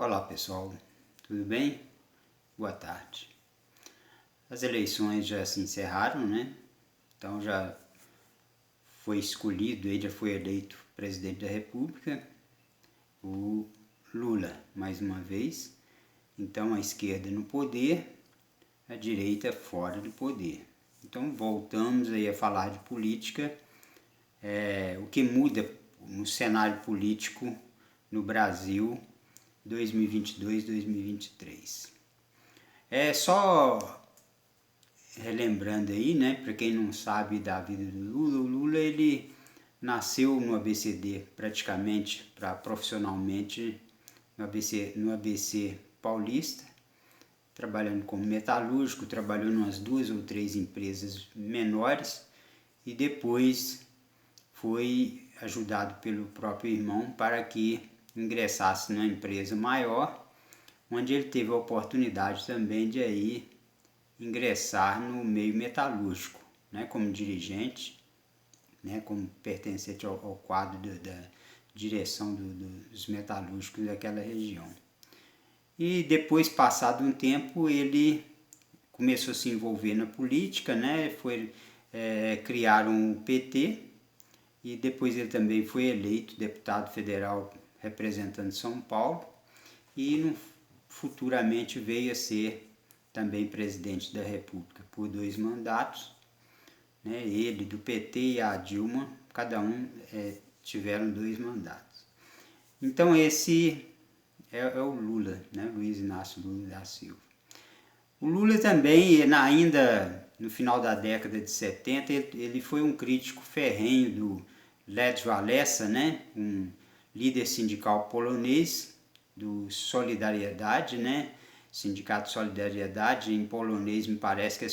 Olá pessoal, tudo bem? Boa tarde. As eleições já se encerraram, né? Então já foi escolhido, já foi eleito presidente da República, o Lula, mais uma vez. Então a esquerda no poder, a direita fora do poder. Então voltamos aí a falar de política, o que muda no cenário político no Brasil 2022-2023. Só relembrando aí, né, para quem não sabe da vida do Lula, o Lula ele nasceu no ABCD praticamente, profissionalmente no ABC Paulista, trabalhando como metalúrgico, trabalhou em umas 2 ou 3 empresas menores e depois foi ajudado pelo próprio irmão para que ingressasse numa empresa maior, onde ele teve a oportunidade também de aí ingressar no meio metalúrgico, né, como dirigente, né, como pertencente ao quadro da direção dos metalúrgicos daquela região. E depois, passado um tempo, ele começou a se envolver na política, né, criaram o PT, e depois ele também foi eleito deputado federal representando São Paulo, e futuramente veio a ser também presidente da República por 2 mandatos, né? Ele do PT e a Dilma, cada um tiveram 2 mandatos. Então esse é o Lula, né? Luiz Inácio Lula da Silva. O Lula também, ainda no final da década de 70, ele foi um crítico ferrenho do Lech Walesa, né? Um líder sindical polonês do Solidariedade, né? Sindicato Solidariedade, em polonês me parece que é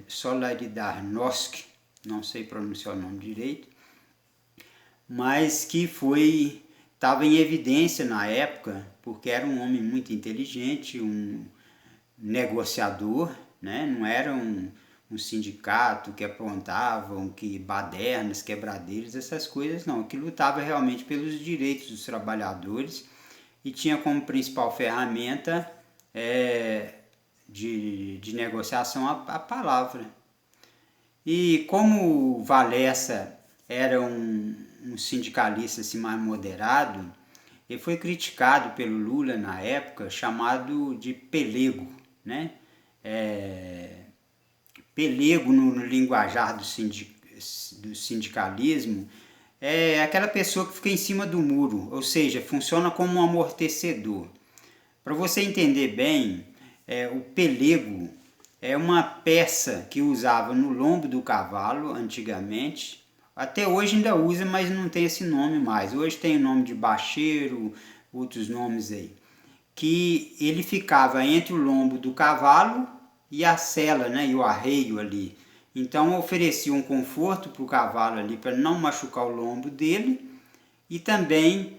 Solidarność, não sei pronunciar o nome direito, mas que estava em evidência na época, porque era um homem muito inteligente, um negociador, né? Não era um sindicato que aprontavam, que badernas, quebradeiros, essas coisas não, que lutava realmente pelos direitos dos trabalhadores e tinha como principal ferramenta de negociação a palavra. E como o Walesa era um sindicalista assim, mais moderado, ele foi criticado pelo Lula na época, chamado de pelego, né? Pelego no linguajar do sindicalismo é aquela pessoa que fica em cima do muro, ou seja, funciona como um amortecedor. Para você entender bem, o pelego é uma peça que usava no lombo do cavalo antigamente. Até hoje ainda usa, mas não tem esse nome mais. Hoje tem o nome de bacheiro, outros nomes aí. Que ele ficava entre o lombo do cavalo e a sela, né, e o arreio ali. Então oferecia um conforto para o cavalo ali, para não machucar o lombo dele, e também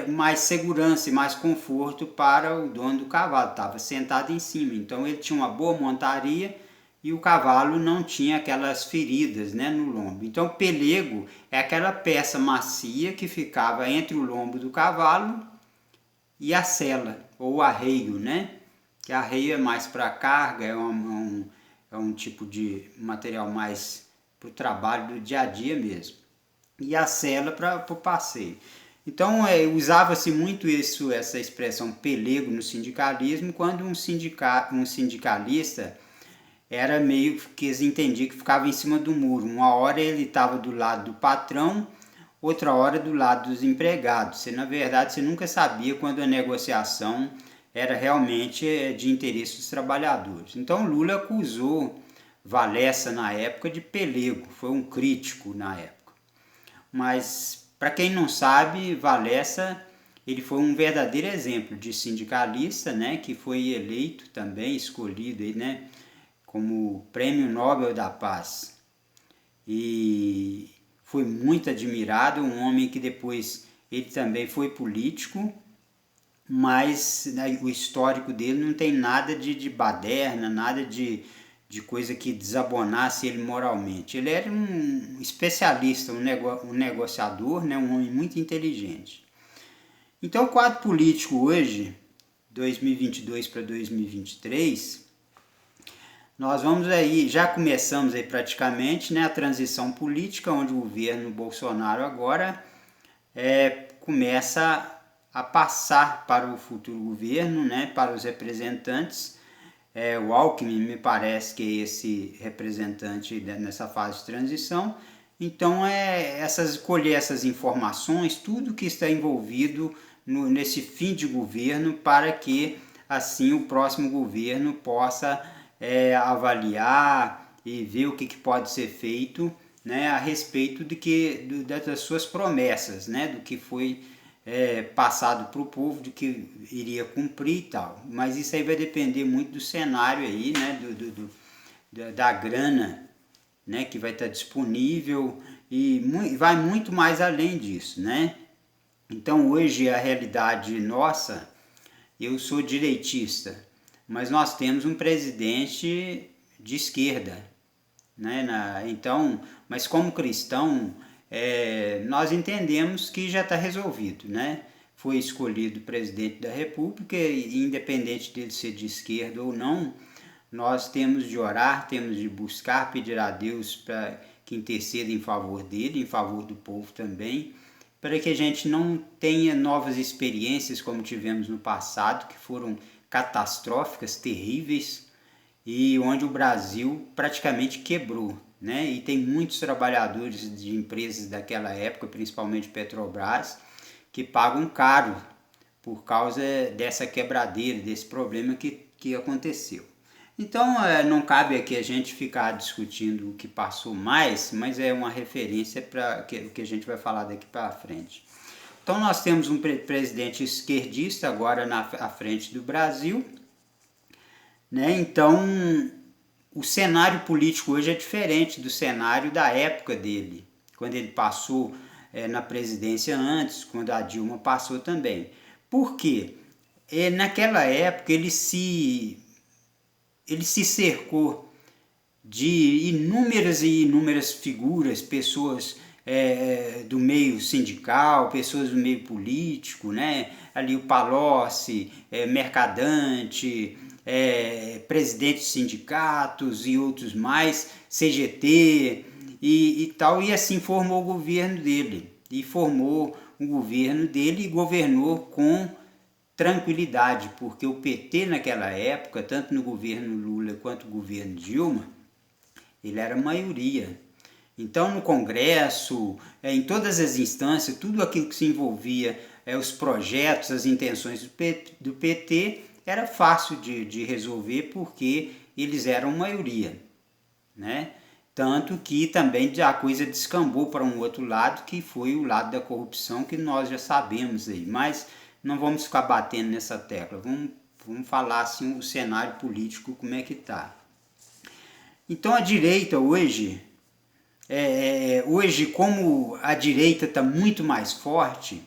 mais segurança e mais conforto para o dono do cavalo, estava sentado em cima, então ele tinha uma boa montaria e o cavalo não tinha aquelas feridas, né, no lombo. Então pelego é aquela peça macia que ficava entre o lombo do cavalo e a sela, ou arreio, né? Que arreio é mais para carga, é um tipo de material mais para o trabalho do dia a dia mesmo. E a sela para o passeio. Então usava-se muito essa expressão pelego no sindicalismo, quando um sindicalista era meio que eles entendiam que ficava em cima do muro. Uma hora ele estava do lado do patrão, outra hora do lado dos empregados. Na verdade, você nunca sabia quando a negociação era realmente de interesse dos trabalhadores. Então Lula acusou Walesa na época de pelego, foi um crítico na época. Mas para quem não sabe, Walesa ele foi um verdadeiro exemplo de sindicalista, né, que foi eleito também, escolhido, né, como Prêmio Nobel da Paz. E foi muito admirado, um homem que depois ele também foi político, mas né, o histórico dele não tem nada de baderna, nada de coisa que desabonasse ele moralmente. Ele era um especialista, um negociador, né, um homem muito inteligente. Então o quadro político hoje 2022 para 2023, nós vamos aí, já começamos aí praticamente, né, a transição política, onde o governo Bolsonaro agora começa a passar para o futuro governo, né, para os representantes. O Alckmin me parece que é esse representante nessa fase de transição. Então, colher essas informações, tudo que está envolvido nesse fim de governo, para que assim o próximo governo possa avaliar e ver o que pode ser feito, né, a respeito das suas promessas, né, do que foi passado para o povo, do que iria cumprir e tal. Mas isso aí vai depender muito do cenário aí, né, da grana, né, que vai estar disponível, e vai muito mais além disso, né? Então hoje a realidade nossa, eu sou direitista, mas nós temos um presidente de esquerda, né? Então, mas como cristão, nós entendemos que já está resolvido, né? Foi escolhido presidente da República, e independente dele ser de esquerda ou não, nós temos de orar, temos de buscar, pedir a Deus para que interceda em favor dele, em favor do povo também, para que a gente não tenha novas experiências como tivemos no passado, que foram catastróficas, terríveis, e onde o Brasil praticamente quebrou, né? E tem muitos trabalhadores de empresas daquela época, principalmente Petrobras, que pagam caro por causa dessa quebradeira, desse problema que aconteceu. Então, não cabe aqui a gente ficar discutindo o que passou mais, mas é uma referência para o que a gente vai falar daqui para frente. Então, nós temos um presidente esquerdista agora à frente do Brasil, né? Então, o cenário político hoje é diferente do cenário da época dele, quando ele passou na presidência antes, quando a Dilma passou também. Por quê? Naquela época ele se cercou de inúmeras e inúmeras figuras, pessoas do meio sindical, pessoas do meio político, né? Ali o Palocci, mercadante, presidente de sindicatos e outros mais, CGT e tal, e assim formou o governo dele. E formou o governo dele e governou com tranquilidade, porque o PT naquela época, tanto no governo Lula quanto no governo Dilma, ele era maioria. Então no Congresso, em todas as instâncias, tudo aquilo que se envolvia, os projetos, as intenções do PT, era fácil de resolver, porque eles eram maioria, né? Tanto que também a coisa descambou para um outro lado, que foi o lado da corrupção, que nós já sabemos aí, mas não vamos ficar batendo nessa tecla, vamos falar assim o cenário político, como é que está. Então a direita hoje, como a direita está muito mais forte,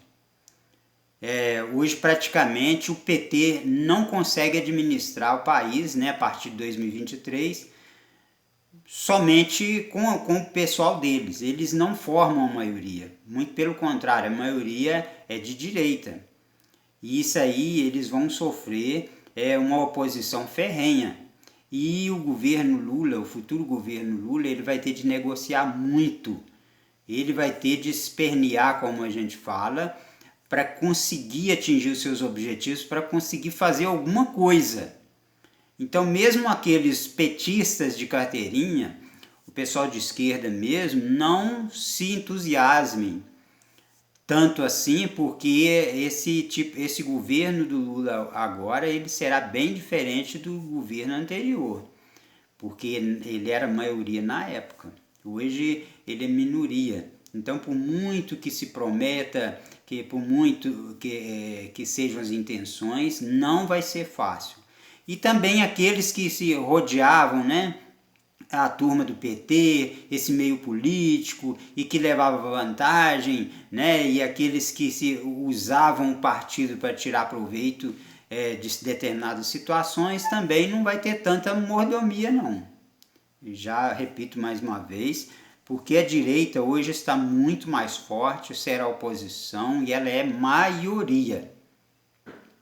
hoje praticamente o PT não consegue administrar o país, né, a partir de 2023, somente com o pessoal deles. Eles não formam a maioria, muito pelo contrário, a maioria é de direita. E isso aí eles vão sofrer uma oposição ferrenha. E o governo Lula, o futuro governo Lula, ele vai ter de negociar muito. Ele vai ter de espernear, como a gente fala, para conseguir atingir os seus objetivos, para conseguir fazer alguma coisa. Então, mesmo aqueles petistas de carteirinha, o pessoal de esquerda mesmo, não se entusiasmem tanto assim, porque esse governo do Lula agora, ele será bem diferente do governo anterior, porque ele era maioria na época, hoje ele é minoria. Então, por muito que se prometa, por muito que sejam as intenções, não vai ser fácil. E também aqueles que se rodeavam, né, a turma do PT, esse meio político, e que levava vantagem, né, e aqueles que se usavam o partido para tirar proveito de determinadas situações, também não vai ter tanta mordomia, não. Já repito mais uma vez, porque a direita hoje está muito mais forte, será oposição, e ela é maioria.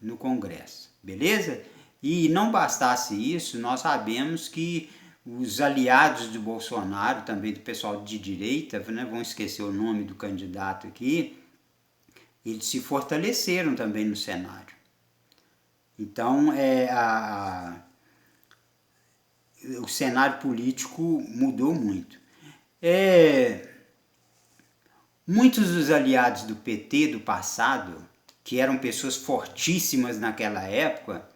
no Congresso, beleza? E não bastasse isso, nós sabemos que os aliados do Bolsonaro, também do pessoal de direita, né, vão esquecer o nome do candidato aqui, eles se fortaleceram também no cenário. Então, o cenário político mudou muito. Muitos dos aliados do PT do passado, que eram pessoas fortíssimas naquela época,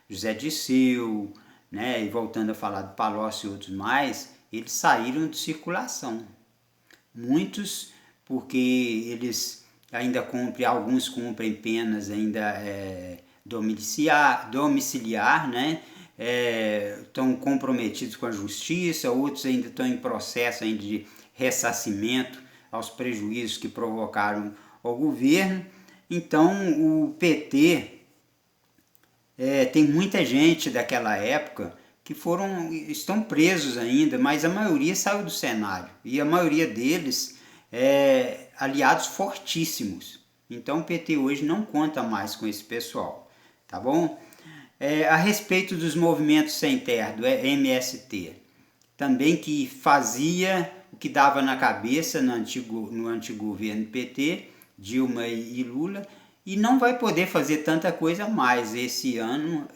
José Dirceu, né, e voltando a falar do Palocci e outros mais, eles saíram de circulação. Muitos porque eles ainda cumprem, alguns cumprem penas ainda domiciliar, né? Estão comprometidos com a justiça, outros ainda estão em processo ainda de ressarcimento aos prejuízos que provocaram ao governo. Então o PT tem muita gente daquela época que estão presos ainda, mas a maioria saiu do cenário e a maioria deles aliados fortíssimos. Então o PT hoje não conta mais com esse pessoal, tá bom? A respeito dos movimentos sem terra, do MST, também que fazia o que dava na cabeça no antigo governo PT, Dilma e Lula, e não vai poder fazer tanta coisa mais esse ano,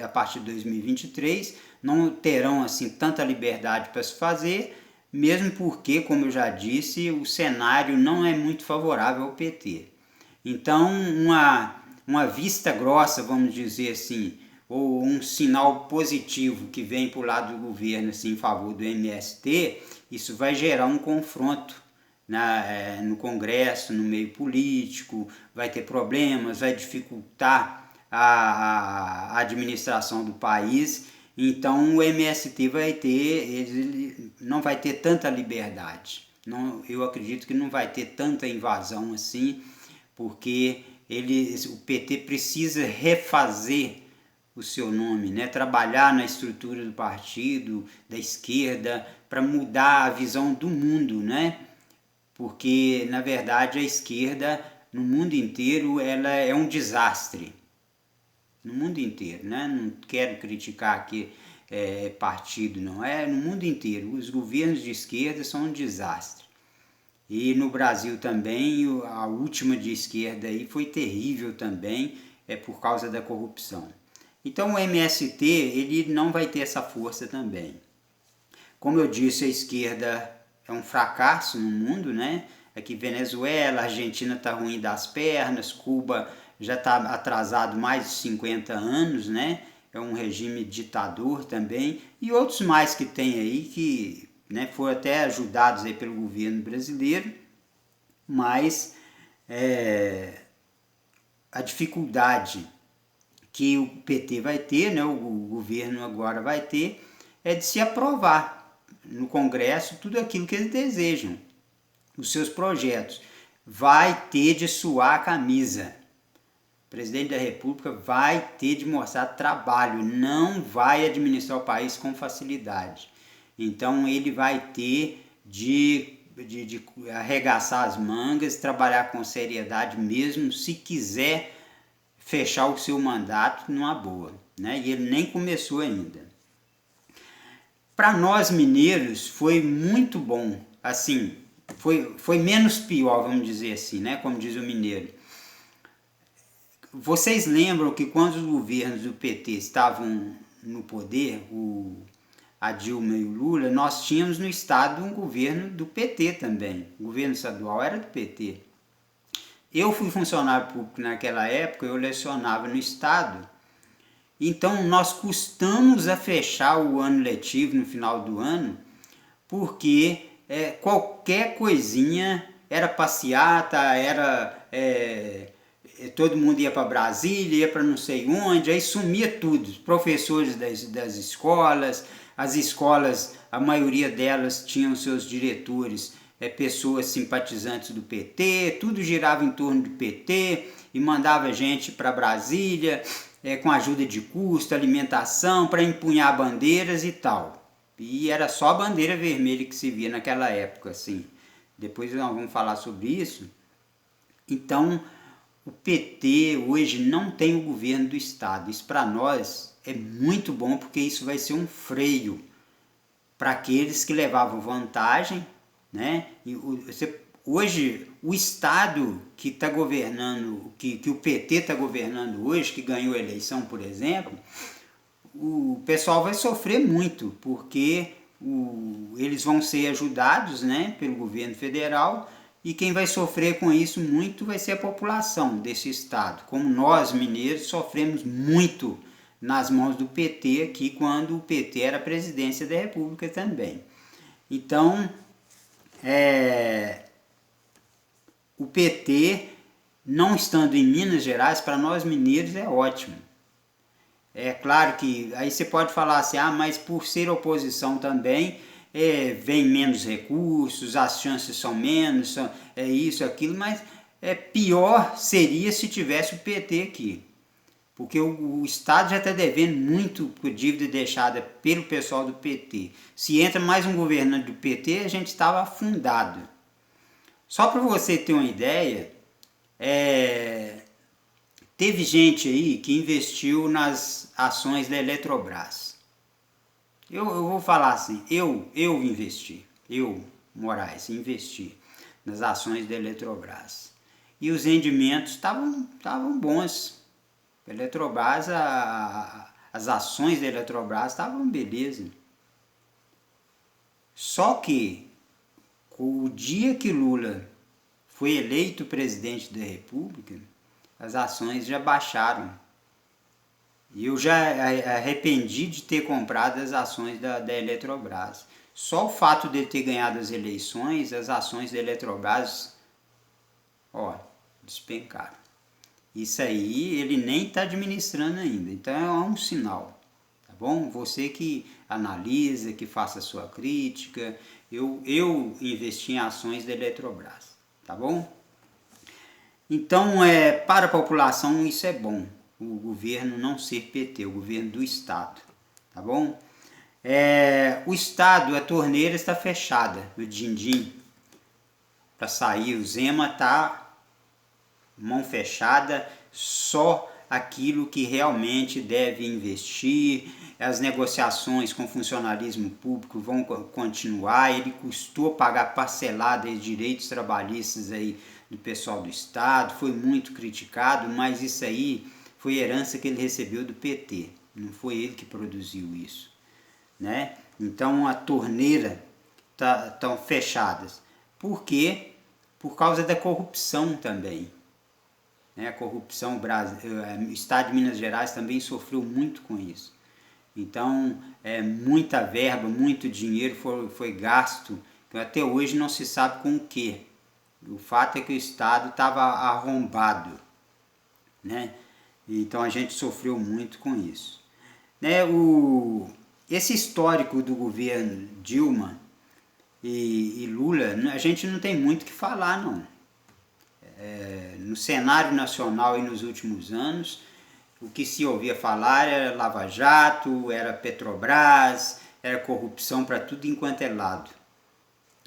a partir de 2023, não terão assim tanta liberdade para se fazer, mesmo porque, como eu já disse, o cenário não é muito favorável ao PT. Então, uma vista grossa, vamos dizer assim, ou um sinal positivo que vem para o lado do governo assim, em favor do MST, isso vai gerar um confronto no Congresso, no meio político, vai ter problemas, vai dificultar a administração do país. Então o MST ele não vai ter tanta liberdade. Não, eu acredito que não vai ter tanta invasão assim, porque o PT precisa refazer o seu nome, né? Trabalhar na estrutura do partido, da esquerda, para mudar a visão do mundo, né? Porque, na verdade, a esquerda, no mundo inteiro, ela é um desastre. No mundo inteiro, né? Não quero criticar aqui partido, não. No mundo inteiro. Os governos de esquerda são um desastre. E no Brasil também, a última de esquerda aí foi terrível também, por causa da corrupção. Então o MST, ele não vai ter essa força também. Como eu disse, a esquerda é um fracasso no mundo, né? Aqui Venezuela, Argentina está ruim das pernas, Cuba já está atrasado mais de 50 anos, né? É um regime ditador também, e outros mais que tem aí que, né, foram até ajudados aí pelo governo brasileiro, mas a dificuldade que o PT vai ter, né, o governo agora vai ter, é de se aprovar no Congresso tudo aquilo que eles desejam, os seus projetos. Vai ter de suar a camisa. O presidente da República vai ter de mostrar trabalho, não vai administrar o país com facilidade. Então ele vai ter de arregaçar as mangas, trabalhar com seriedade mesmo, se quiser fechar o seu mandato numa boa, né? E ele nem começou ainda. Para nós mineiros foi muito bom, assim, foi menos pior, vamos dizer assim, né? Como diz o mineiro. Vocês lembram que quando os governos do PT estavam no poder, a Dilma e o Lula, nós tínhamos no estado um governo do PT também. O governo estadual era do PT. Eu fui funcionário público naquela época, eu lecionava no estado. Então nós custamos a fechar o ano letivo no final do porque qualquer coisinha era passeata, todo mundo ia para Brasília, ia para não sei onde, aí sumia tudo. Os professores das escolas, as escolas, a maioria delas tinham seus diretores, pessoas simpatizantes do PT, tudo girava em torno do PT e mandava gente para Brasília com ajuda de custo, alimentação, para empunhar bandeiras e tal. E era só a bandeira vermelha que se via naquela época, assim. Depois nós vamos falar sobre isso. Então, o PT hoje não tem o governo do Estado. Isso para nós é muito bom, porque isso vai ser um freio para aqueles que levavam vantagem, né? Hoje, o Estado que está governando, que o PT está governando hoje, que ganhou a eleição, por exemplo, o pessoal vai sofrer muito, porque eles vão ser ajudados, né, pelo governo federal, e quem vai sofrer com isso muito vai ser a população desse estado. Como nós, mineiros, sofremos muito nas mãos do PT aqui, quando o PT era a presidência da República também. Então, o PT, não estando em Minas Gerais, para nós mineiros é ótimo. É claro que aí você pode falar assim, mas por ser oposição também, vem menos recursos, as chances são menos, é isso, aquilo, mas pior seria se tivesse o PT aqui. Porque o Estado já está devendo muito por dívida deixada pelo pessoal do PT. Se entra mais um governante do PT, a gente estava afundado. Só para você ter uma ideia, teve gente aí que investiu nas ações da Eletrobras. Eu vou falar assim, eu investi, Moraes, investi nas ações da Eletrobras. E os rendimentos estavam bons. A Eletrobras, as ações da Eletrobras estavam beleza. Só que o dia que Lula foi eleito presidente da República, as ações já baixaram. E eu já arrependi de ter comprado as ações da Eletrobras. Só o fato de ele ter ganhado as eleições, as ações da Eletrobras, despencaram. Isso aí ele nem está administrando ainda, então é um sinal, tá bom? Você que analisa, que faça a sua crítica, eu investi em ações da Eletrobras, tá bom? Então, para a população isso é bom, o governo não ser PT, o governo do Estado, tá bom? O Estado, a torneira está fechada, o din-din, para sair, o Zema está mão fechada, só aquilo que realmente deve investir. As negociações com o funcionalismo público vão continuar. Ele custou pagar parceladas de direitos trabalhistas aí do pessoal do Estado, foi muito criticado, mas isso aí foi herança que ele recebeu do PT, não foi ele que produziu isso, né? Então a torneira estão fechadas. Por quê? Por causa da corrupção também. A corrupção, o Estado de Minas Gerais também sofreu muito com isso. Então, muita verba, muito dinheiro foi gasto, que até hoje não se sabe com o que. O fato é que o Estado estava arrombado, né? Então a gente sofreu muito com isso. Esse histórico do governo Dilma e Lula, a gente não tem muito o que falar, não. No cenário nacional e nos últimos anos, o que se ouvia falar era Lava Jato, era Petrobras, era corrupção para tudo enquanto é lado.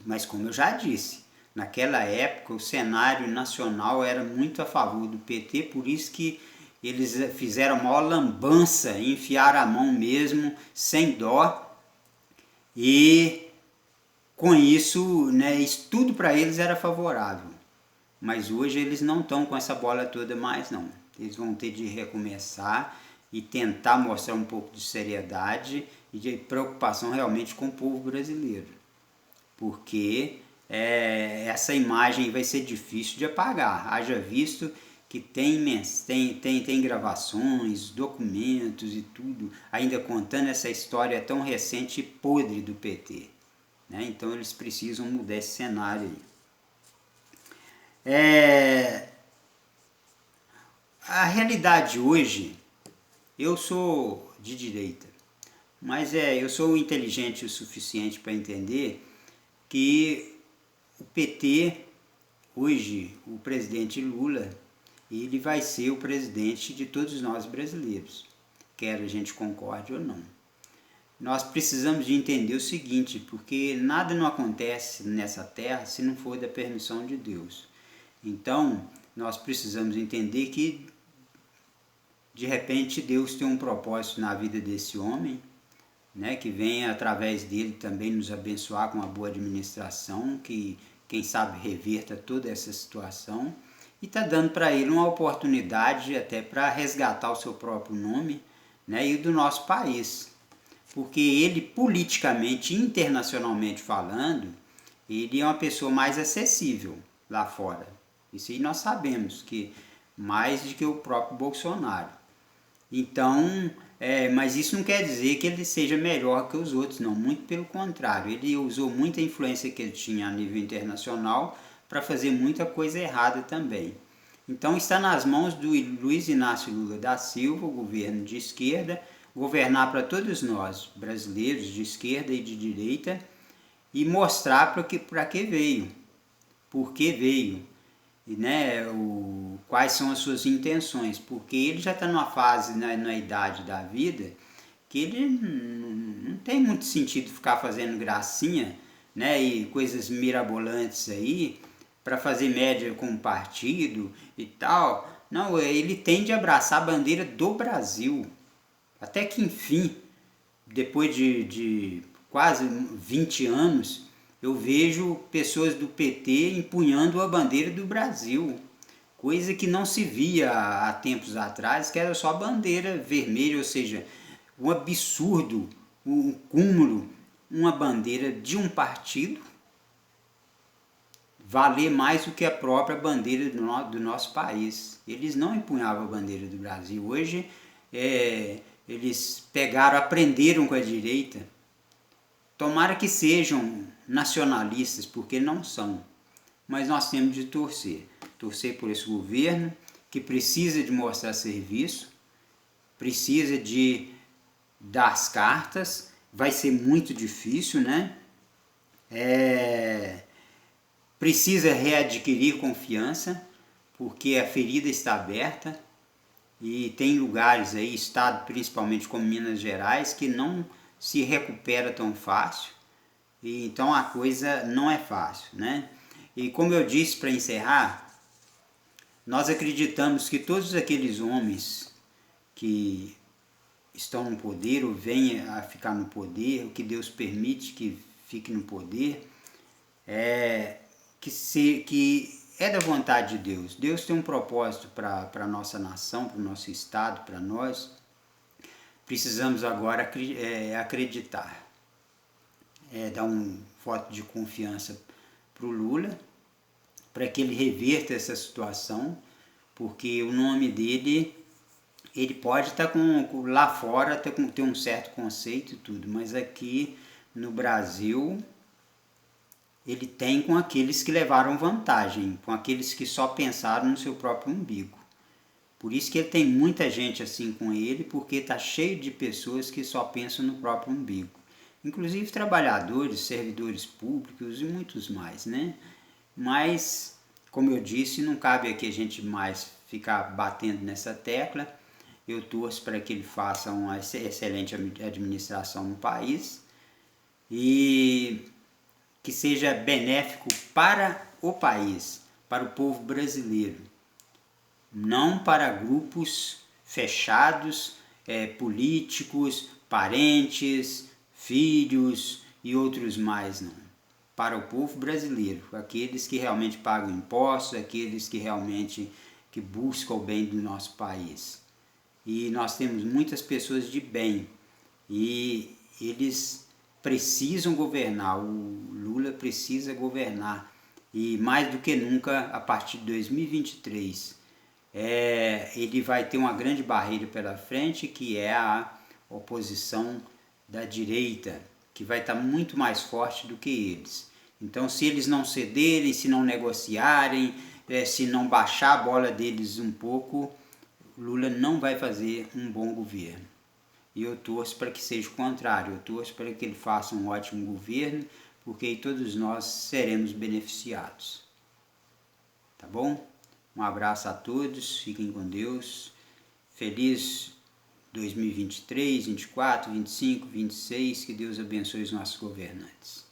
Mas como eu já disse, naquela época o cenário nacional era muito a favor do PT, por isso que eles fizeram a maior lambança, enfiaram a mão mesmo, sem dó, e com isso, isso tudo para eles era favorável. Mas hoje eles não estão com essa bola toda mais, não. Eles vão ter de recomeçar e tentar mostrar um pouco de seriedade e de preocupação realmente com o povo brasileiro. Porque essa imagem vai ser difícil de apagar. Haja visto que tem gravações, documentos e tudo, ainda contando essa história tão recente e podre do PT. Então eles precisam mudar esse cenário aí. A realidade hoje, eu sou de direita, mas eu sou inteligente o suficiente para entender que o PT, hoje, o presidente Lula, ele vai ser o presidente de todos nós brasileiros, quer a gente concorde ou não. Nós precisamos de entender o seguinte, porque nada não acontece nessa terra se não for da permissão de Deus. Então, nós precisamos entender que, de repente, Deus tem um propósito na vida desse homem, né, que venha através dele também nos abençoar com uma boa administração, que quem sabe reverta toda essa situação, e está dando para ele uma oportunidade até para resgatar o seu próprio nome, né, e do nosso país, porque ele politicamente, internacionalmente falando, ele é uma pessoa mais acessível lá fora. Isso aí nós sabemos, que mais do que o próprio Bolsonaro. Então, mas isso não quer dizer que ele seja melhor que os outros, não. Muito pelo contrário, ele usou muita influência que ele tinha a nível internacional para fazer muita coisa errada também. Então está nas mãos do Luiz Inácio Lula da Silva, o governo de esquerda, governar para todos nós, brasileiros de esquerda e de direita, e mostrar para que veio, por que veio, e, né, quais são as suas intenções, porque ele já está numa fase, na idade da vida, que ele não tem muito sentido ficar fazendo gracinha, né, e coisas mirabolantes aí, para fazer média com o partido e tal. Não, ele tem de abraçar a bandeira do Brasil, até que enfim, depois de quase 20 anos, eu vejo pessoas do PT empunhando a bandeira do Brasil, coisa que não se via há tempos atrás, que era só bandeira vermelha, ou seja, um absurdo, um cúmulo, uma bandeira de um partido valer mais do que a própria bandeira do nosso país. Eles não empunhavam a bandeira do Brasil. Hoje, eles aprenderam com a direita. Tomara que sejam nacionalistas, porque não são. Mas nós temos de torcer. Torcer por esse governo, que precisa de mostrar serviço, precisa de dar as cartas. Vai ser muito difícil, né? Precisa readquirir confiança, porque a ferida está aberta e tem lugares aí, estado principalmente como Minas Gerais, que não se recupera tão fácil, e então a coisa não é fácil, né? E como eu disse para encerrar, nós acreditamos que todos aqueles homens que estão no poder ou venham a ficar no poder, o que Deus permite que fique no poder, que é da vontade de Deus. Deus tem um propósito para a nossa nação, para o nosso estado, para nós. Precisamos agora acreditar, dar um voto de confiança para o Lula, para que ele reverta essa situação, porque o nome dele, ele pode estar lá fora, ter um certo conceito e tudo, mas aqui no Brasil ele tem com aqueles que levaram vantagem, com aqueles que só pensaram no seu próprio umbigo. Por isso que ele tem muita gente assim com ele, porque está cheio de pessoas que só pensam no próprio umbigo. Inclusive trabalhadores, servidores públicos e muitos mais, né? Mas, como eu disse, não cabe aqui a gente mais ficar batendo nessa tecla. Eu torço para que ele faça uma excelente administração no país e que seja benéfico para o país, para o povo brasileiro, não para grupos fechados, políticos, parentes, filhos e outros mais, não. Para o povo brasileiro, aqueles que realmente pagam impostos, aqueles que realmente buscam o bem do nosso país. E nós temos muitas pessoas de bem e eles precisam governar, o Lula precisa governar, e mais do que nunca, a partir de 2023, ele vai ter uma grande barreira pela frente, que é a oposição da direita, que vai estar muito mais forte do que eles. Então, se eles não cederem, se não negociarem, se não baixar a bola deles um pouco, Lula não vai fazer um bom governo. E eu torço para que seja o contrário, eu torço para que ele faça um ótimo governo, porque aí todos nós seremos beneficiados. Tá bom? Um abraço a todos, fiquem com Deus. Feliz 2023, 24, 25, 26, que Deus abençoe os nossos governantes.